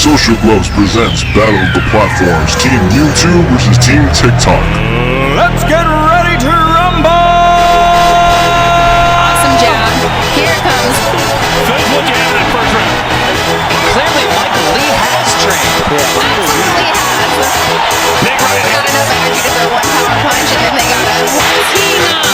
Social Gloves presents Battle of the Platforms, Team YouTube versus Team TikTok. Let's get ready to rumble! Awesome jab. Here it comes. Phil's what you have in that first round. Clearly, Michael Lee has trained. Absolutely has. Big right Not hand. enough energy to throw one power punch, and then they got a team up.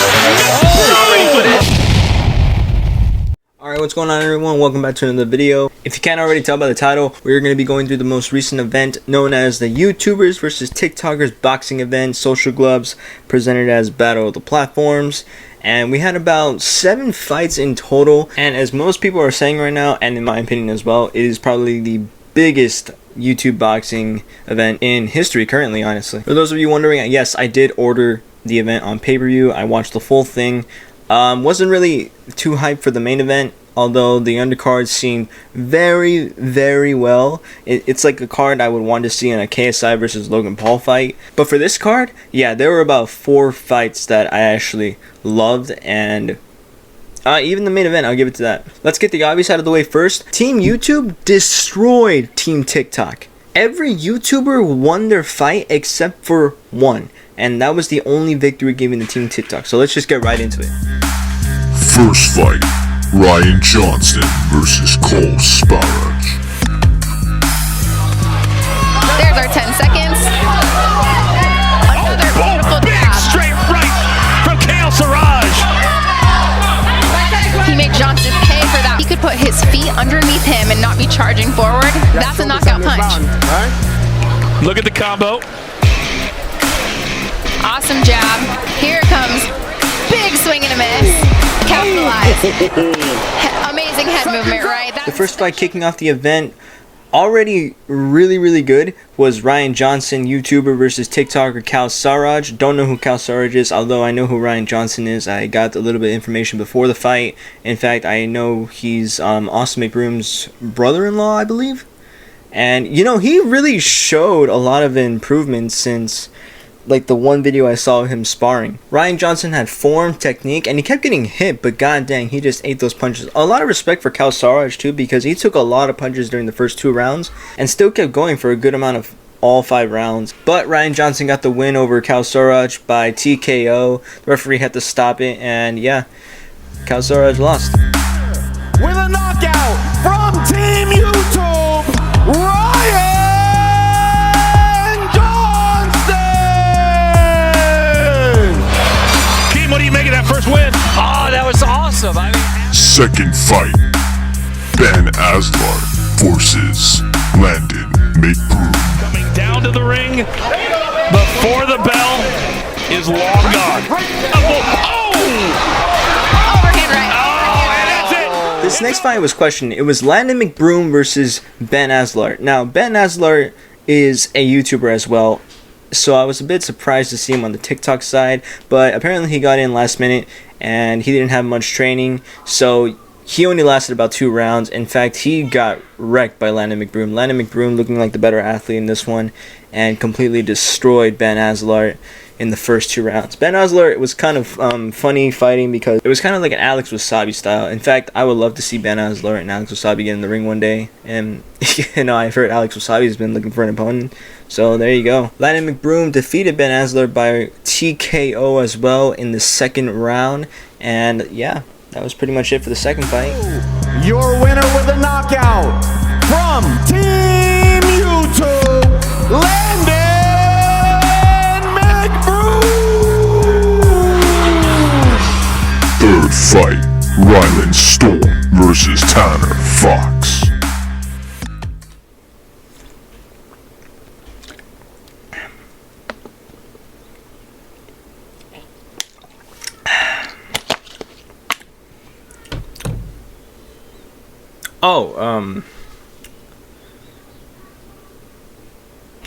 Alright, what's going on everyone? Welcome back to another video. If you can't already tell by the title, we're going to be going through the most recent event known as the YouTubers versus TikTokers boxing event, Social Gloves, presented as Battle of the Platforms. And we had about 7 fights in total, and as most people are saying right now, and in my opinion as well, it is probably the biggest YouTube boxing event in history currently, honestly. For those of you wondering, yes, I did order the event on pay-per-view. I watched the full thing. Wasn't really too hyped for the main event, although the undercard seemed very, very well. It's like a card I would want to see in a KSI versus Logan Paul fight. But for this card, yeah, there were about 4 fights that I actually loved, and even the main event, I'll give it to that. Let's get the obvious out of the way first. Team YouTube destroyed Team TikTok. Every YouTuber won their fight except for one, and that was the only victory given to Team TikTok. So let's just get right into it. First fight, Ryan Johnson versus Cole Suraj. There's our 10 seconds. Another beautiful Big jab. straight right from Suraj. He made Johnson pay for that. He could put his feet underneath him and not be charging forward. That's a knockout punch. Look at the combo. Awesome jab. Here it comes. Big swing and a miss. Capitalize. Amazing head movement, right? The first fight kicking off the event, already really good, was Ryan Johnson, YouTuber, versus TikToker Suraj. Don't know who Suraj is, although I know who Ryan Johnson is. I got a little bit of information before the fight. In fact, I know he's Austin McBroom's brother-in-law, I believe. And, you know, he really showed a lot of improvement since, like, the one video I saw of him sparring. Ryan Johnson had form, technique, and he kept getting hit, but god dang, he just ate those punches. A lot of respect for Suraj too, because he took a lot of punches during the first 2 rounds and still kept going for a good amount of all 5 rounds. But Ryan Johnson got the win over Suraj by TKO. The referee had to stop it, and yeah, Suraj lost. With a knockout from Team YouTube, Ryan Johnson! Team, what do you make of that first win? Oh, that was awesome. I mean, Second fight, Ben Aslar versus Landon McBroom. Coming down to the ring before the bell is long gone. Overhand right. And that's it. This next fight was questioned. It was Landon McBroom versus Ben Aslar. Now, Ben Aslar is a YouTuber as well, so I was a bit surprised to see him on the TikTok side, but apparently he got in last minute and he didn't have much training, so he only lasted about 2 rounds. In fact, he got wrecked by Landon McBroom. Landon McBroom looking like the better athlete in this one and completely destroyed Ben Aslar in the first 2 rounds. Ben Aslar, it was kind of funny fighting because it was kind of like an Alex Wasabi style. In fact, I would love to see Ben Aslar and Alex Wasabi get in the ring one day. And you know, I've heard Alex Wasabi's been looking for an opponent, so there you go. Landon McBroom defeated Ben Aslar by TKO as well in the 2nd round, and yeah, that was pretty much it for the second fight. your winner with a knockout from Team YouTube, Landon McBroom! Third fight, Ryland Storm versus Tanner Fox.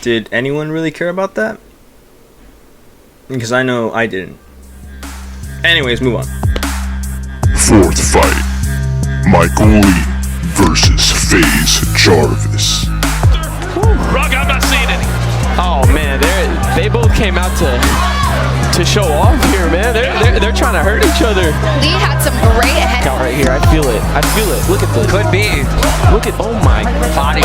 Did anyone really care about that? Because I know I didn't. Anyways, move on. Fourth fight, Michael Lee versus FaZe Jarvis. Rug, I'm not seeing any. Oh man, they both came out to show off here, man. They're trying to hurt each other. Lee had some great head. Out right here, I feel it. Look at this. could be. Look at, oh my Body.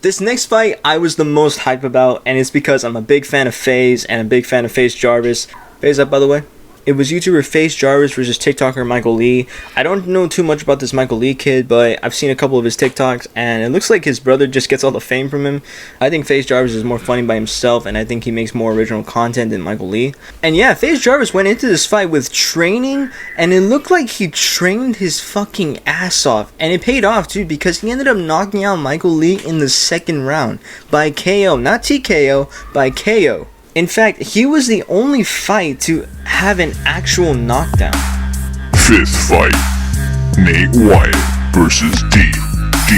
This next fight I was the most hype about, and it's because I'm a big fan of FaZe and a big fan of FaZe Jarvis. FaZe up, by the way. It was YouTuber FaZe Jarvis versus TikToker Michael Lee. I don't know too much about this Michael Lee kid, but I've seen a couple of his TikToks, and it looks like his brother just gets all the fame from him. I think FaZe Jarvis is more funny by himself, and I think he makes more original content than Michael Lee. And yeah, FaZe Jarvis went into this fight with training, and it looked like he trained his fucking ass off. And it paid off too, because he ended up knocking out Michael Lee in the second round by KO. Not TKO, by KO. In fact, he was the only fight to have an actual knockdown. 5th fight, Nate Wyatt versus DDG.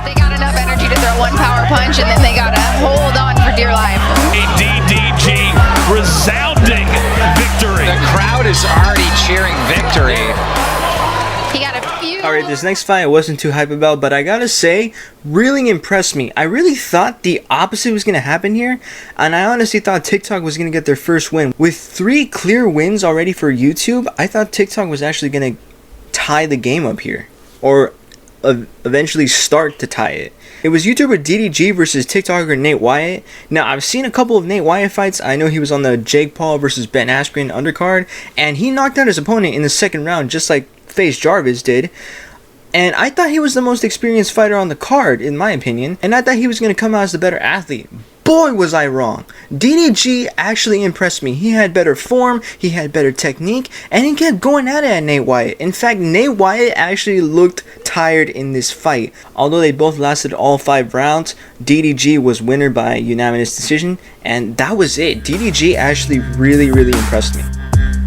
They got enough energy to throw one power punch, and then they gotta hold on for dear life. A DDG resounding victory. The crowd is already cheering victory. He got a few. Alright, this next fight I wasn't too hype about, but I gotta say, really impressed me. I really thought the opposite was gonna happen here, and I honestly thought TikTok was gonna get their first win. With 3 clear wins already for YouTube, I thought TikTok was actually gonna tie the game up here, or eventually start to tie it. It was YouTuber DDG versus TikToker Nate Wyatt. Now, I've seen a couple of Nate Wyatt fights. I know he was on the Jake Paul versus Ben Askren undercard, and he knocked out his opponent in the second round, just like FaZe Jarvis did. And I thought he was the most experienced fighter on the card, in my opinion, and I thought he was going to come out as the better athlete. Boy, was I wrong. DDG actually impressed me. He had better form, he had better technique, and he kept going at it at Nate Wyatt. In fact, Nate Wyatt actually looked tired in this fight. Although they both lasted all 5 rounds, DDG was winner by unanimous decision, and that was it. DDG actually really impressed me.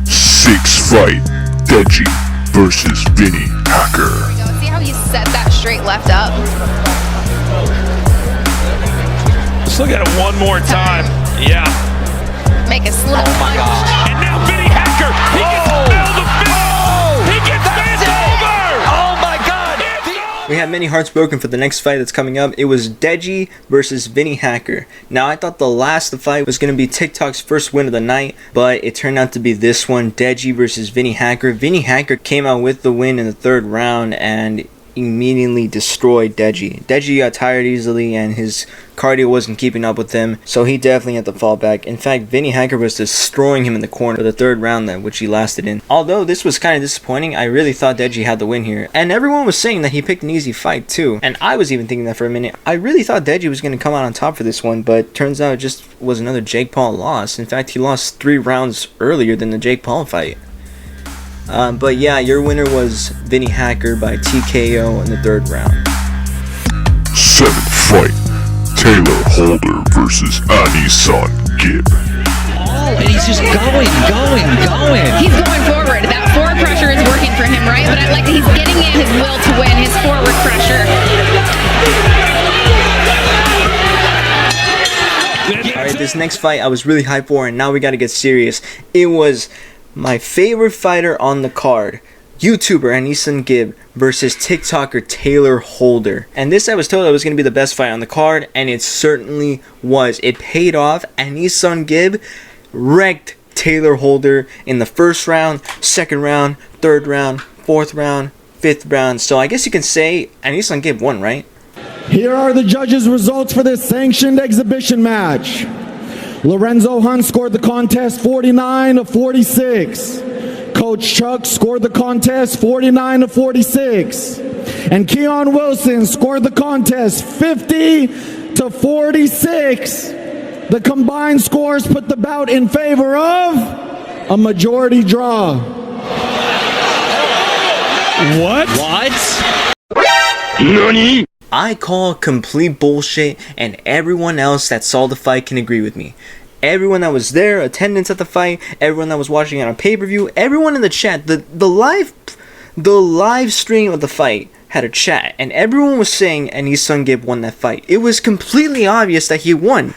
6th fight, Deji versus Vinnie Hacker. See how he set that straight left up? Let's look at it one more time. Yeah. Make a little punch. And now Vinnie Hacker. He gets the finish. He gets bent over. Oh my God! We have many hearts broken for the next fight that's coming up. It was Deji versus Vinnie Hacker. Now, I thought the last fight was going to be TikTok's first win of the night, but it turned out to be this one, Deji versus Vinnie Hacker. Vinnie Hacker came out with the win in the 3rd round and immediately destroyed Deji. Deji got tired easily, and his cardio wasn't keeping up with him, so he definitely had to fall back. In fact, Vinnie Hacker was destroying him in the corner for the 3rd round, which he lasted in. Although this was kind of disappointing, I really thought Deji had the win here, and everyone was saying that he picked an easy fight too, and I was even thinking that for a minute. I really thought Deji was going to come out on top for this one, but turns out it just was another Jake Paul loss. In fact, he lost 3 rounds earlier than the Jake Paul fight. But yeah, your winner was Vinnie Hacker by TKO in the 3rd round. 7th fight, Taylor Holder versus Anison Gibb. Oh, and he's just going. He's going forward. That forward pressure is working for him, right? But I like that he's getting in his will to win, his forward pressure. Alright, this next fight I was really hyped for, and now we gotta get serious. It was my favorite fighter on the card, YouTuber Anison Gibb versus TikToker Taylor Holder. And this I was told it was going to be the best fight on the card, and it certainly was. It paid off. Anison Gibb wrecked Taylor Holder in the 1st round, 2nd round, 3rd round, 4th round, 5th round. So I guess you can say Anison Gibb won, right? Here are the judges' results for this sanctioned exhibition match. Lorenzo Hunt scored the contest 49-46. Coach Chuck scored the contest 49-46. And Keon Wilson scored the contest 50-46. The combined scores put the bout in favor of a majority draw. What? NANI? I call complete bullshit, and everyone else that saw the fight can agree with me. Everyone that was there, attendance at the fight, everyone that was watching it on pay-per-view, everyone in the chat, the live stream of the fight had a chat, and everyone was saying Anison Gibb won that fight. It was completely obvious that he won.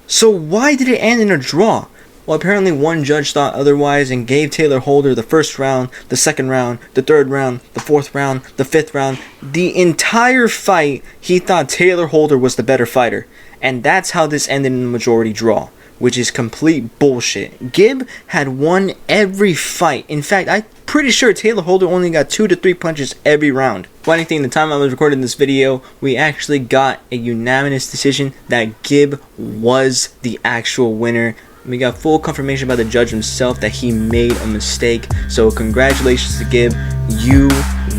So why did it end in a draw? Well, apparently one judge thought otherwise and gave Taylor Holder the 1st round, the 2nd round, the 3rd round, the 4th round, the 5th round. The entire fight, he thought Taylor Holder was the better fighter. And that's how this ended in a majority draw. which is complete bullshit. Gibb had won every fight. In fact, I'm pretty sure Taylor Holder only got 2 to 3 punches every round. Funny thing, the time I was recording this video, we actually got a unanimous decision that Gibb was the actual winner. We got full confirmation by the judge himself that he made a mistake. So congratulations to Gibb, you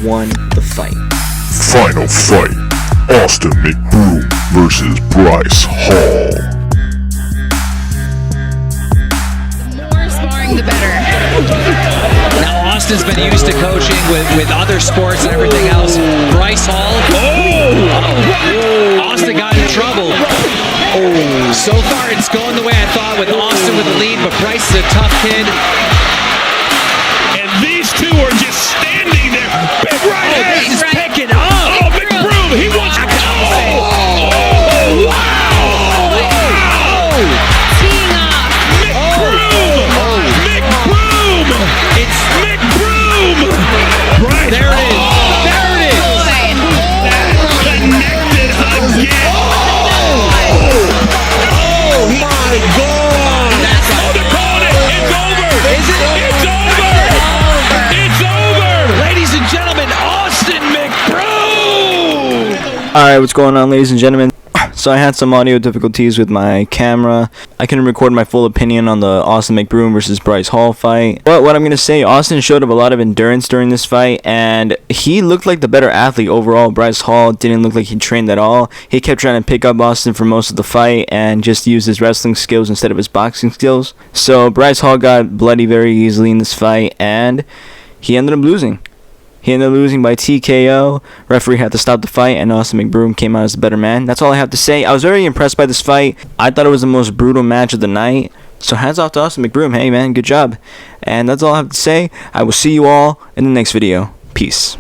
won the fight. Final fight, Austin McBroom versus Bryce Hall. The more sparring, the better. Now Austin's been used to coaching with other sports and everything else. Bryce Hall. Oh! Austin got in trouble. Oh, so far it's going the way I thought with Austin with the lead, but Bryce is a tough kid. And these two are just standing there. Big right hand. He's picking up. Oh, McBroom, he wants to go. Oh, wow. Wow. Teeing off. McBroom. McBroom. It's McBroom. Right. there it is. There it is. Connected again. Oh my God! Oh, they're calling it. It's over. Is it? It's over. It's over. Ladies and gentlemen, Austin McBroom. Alright, what's going on, ladies and gentlemen? So I had some audio difficulties with my camera. I couldn't record my full opinion on the Austin McBroom versus Bryce Hall fight. But what I'm going to say, Austin showed up a lot of endurance during this fight, and he looked like the better athlete overall. Bryce Hall didn't look like he trained at all. He kept trying to pick up Austin for most of the fight and just use his wrestling skills instead of his boxing skills. So Bryce Hall got bloody very easily in this fight, and he ended up losing. He ended up losing by TKO. Referee had to stop the fight, and Austin McBroom came out as the better man. That's all I have to say. I was very impressed by this fight. I thought it was the most brutal match of the night. So hats off to Austin McBroom. Hey, man, good job. And that's all I have to say. I will see you all in the next video. Peace.